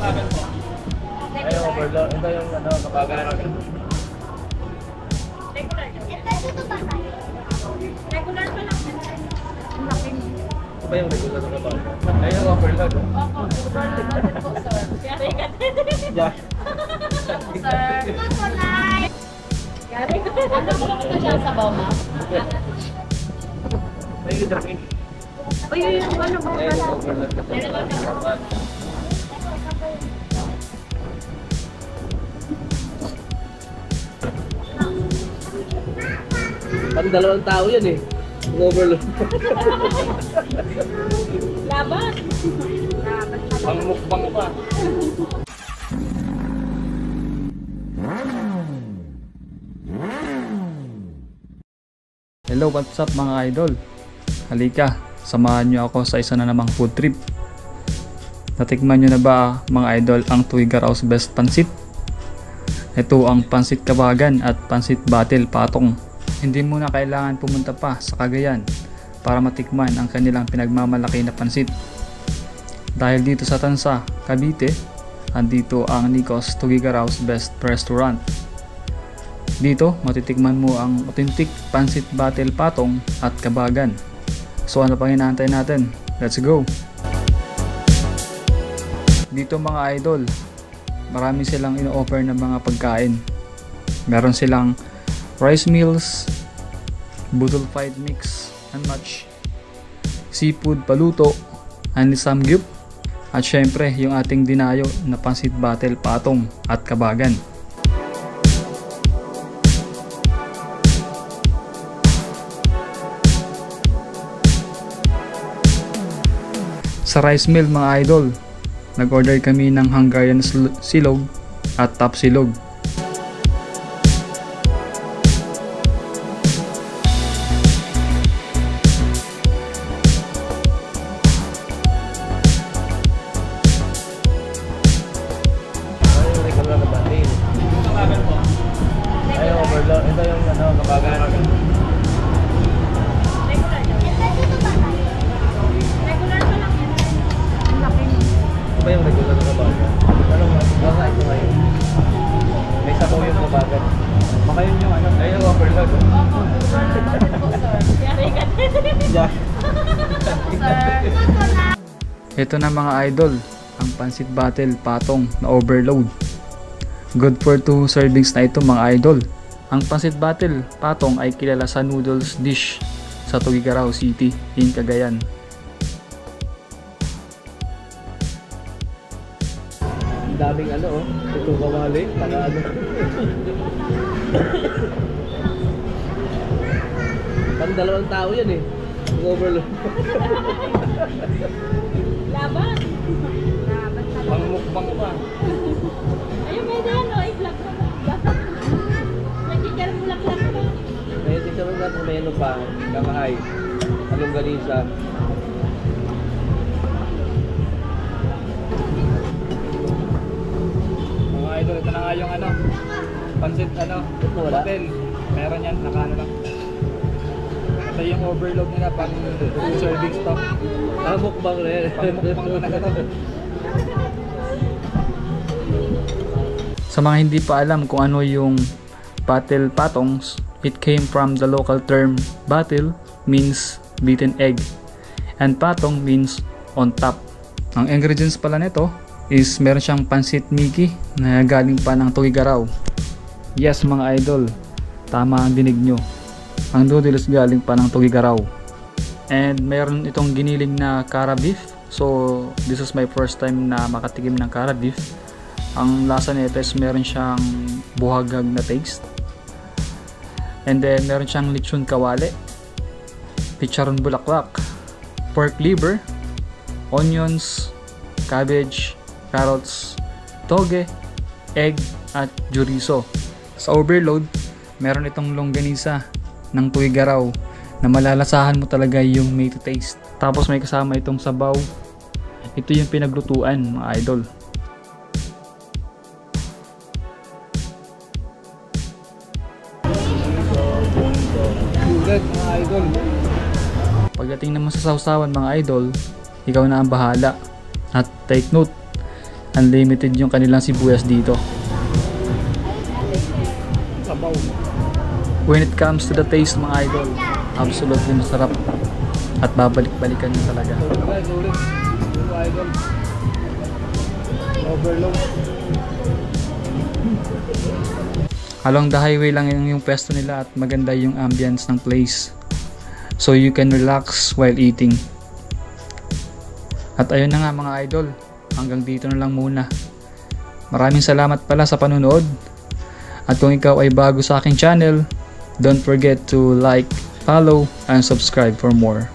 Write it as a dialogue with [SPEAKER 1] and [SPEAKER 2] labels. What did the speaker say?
[SPEAKER 1] Ay, overload. Ito yung ano, kabagan.
[SPEAKER 2] Regular pa lang. Ang laki.
[SPEAKER 1] Ito ba yung regular na kabagan? Ay, yung overload.
[SPEAKER 2] Opo, overloaded po, sir. Yari ka din.
[SPEAKER 1] Yeah.
[SPEAKER 2] Sir. Yari ka din. Ano ko lang ito siya sa bama?
[SPEAKER 1] Ay, yung drink.
[SPEAKER 2] Uy, yung ano mo?
[SPEAKER 1] Ay, yung overload na kabagan. Parang dalawang tao yan eh. Yung overload.
[SPEAKER 2] Laban.
[SPEAKER 1] Pangmukbang pa.
[SPEAKER 3] Hello, what's up mga idol? Halika, samahan nyo ako sa isa na namang food trip. Natikman nyo na ba mga idol ang Tuigarao's Best Pansit? Ito ang Pansit Kabagan at Pansit Batil Patong. Hindi mo na kailangan pumunta pa sa Cagayan para matikman ang kanilang pinagmamalaki na pansit. Dahil dito sa Tansa, Cavite, andito ang Nico's Tuigarao's Best Restaurant. Dito, matitikman mo ang authentic Pansit Batil Patong at Kabagan. So ano pang inaantay natin? Let's go! Dito mga idol, marami silang ino-offer ng mga pagkain. Meron silang rice meals, budol fried mix and much, seafood paluto, and samgyup, at syempre yung ating dinayo na Pansit Batil Patong at Kabagan. Sa rice meal mga idol, nag-order kami ng Hungarian silog at top silog.
[SPEAKER 1] Ay, yung regular na batil. Kabagan po. Ay, yung overload. Ito yung ano, kabagan.
[SPEAKER 2] Regular pa lang. Ang laki.
[SPEAKER 1] Ito ba yung regular na kabagan? Ano nga? Baka ito ngayon. May sabaw yung kabagan. Baka yun yung ano. Ay, yung overload.
[SPEAKER 2] Opo, overloaded po, sir. Yari ka din.
[SPEAKER 1] Yeah.
[SPEAKER 2] Sir.
[SPEAKER 3] Ito na mga idol, ang Pansit Batil Patong na overload. Good for 2 servings na ito mga idol. Ang Pansit Batil Patong ay kilala sa noodles dish sa Tuguegarao City in Cagayan.
[SPEAKER 1] Ang daming ano oh. Ito kawali. Para ano. Parang dalawang tao yan eh. Yung overload.
[SPEAKER 2] Laban. Laban.
[SPEAKER 1] Pangmukbang pa.
[SPEAKER 2] Ayun, may dyan, no? I-vlog mo. Nagkikar mo lang mo.
[SPEAKER 1] May titsarong natin may ano pa. Kakahay. Anong ganisa.
[SPEAKER 3] Mga idol, ito na nga yung ano, Pansit
[SPEAKER 1] Ito wala?
[SPEAKER 3] Batil. Meron yan, nakaano lang. Ito yung overload nila pang 2 servings to.
[SPEAKER 1] Mukbang na yan.
[SPEAKER 3] Pangmukbang talaga to. Sa mga hindi pa alam kung ano yung Batil Patongs, it came from the local term batil means beaten egg and patong means on top. Ang ingredients pala nito is meron siyang pansit miki na galing pa ng Tuguegarao. Yes mga idol, tama ang dinig nyo. Ang noodles galing pa ng Tuguegarao. And meron itong giniling na cara beef. So this is my first time na makatikim ng cara beef. Ang lasa nito is meron siyang buhagag na taste. And then meron siyang lechon kawali, chicharon bulaklak, pork liver, onions, cabbage, carrots, toge, egg, at chorizo. Sa overload, meron itong longganisa ng Tuguegarao na malalasahan mo talaga yung meaty taste. Tapos may kasama itong sabaw. Ito yung pinaglutuan mga idol. Sugat mga idol. Pagdating naman sa sausawan mga idol, ikaw na ang bahala. At take note, Unlimited yung kanilang sibuyas dito.
[SPEAKER 1] Sabaw.
[SPEAKER 3] When it comes to the taste mga idol, absolutely masarap. At babalik-balikan nyo talaga.
[SPEAKER 1] Guys, ulit. Yung idol. Overload.
[SPEAKER 3] Along the highway lang yung pwesto nila at maganda yung ambience ng place. So you can relax while eating. At ayun na nga mga idol, hanggang dito na lang muna. Maraming salamat pala sa panunood. At kung ikaw ay bago sa aking channel, don't forget to like, follow, and subscribe for more.